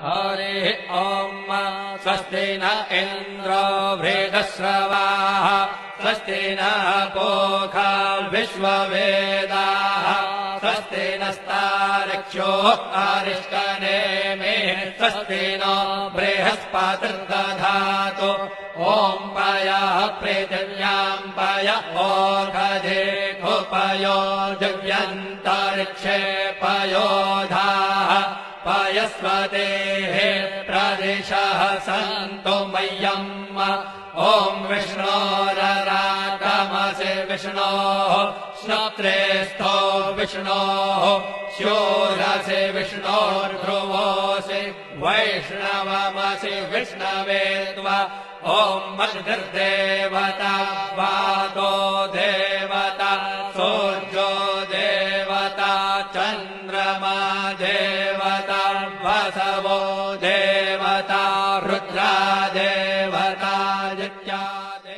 हरिः ॐ स्वस्ति न इन्द्रो वृद्धश्रवाः स्वस्ति नः पूषा विश्ववेदाः स्वस्ति नस्तार्क्ष्यो अरिष्टनेमिः स्वस्ति नो बृहस्पतिर्दधातु ॐ पयः पृथिव्याम् पय ओषधेऽपयो दिव्यन्तरिक्षे पयोधाः पयस्वतेः प्रदिशः सन्तु मह्यम् ॐ विष्णोररागमसि विष्णोः श्रोत्रेस्थो विष्णोः शूरसि विष्णोर्ध्रुवोऽसि वैष्णवमसि विष्णवे त्वा ॐ मद्भिर्देवता वातो देवता सूर्यो देवता चन्द्रमा देवता वसवो देवता रुद्रा देवता इत्यादि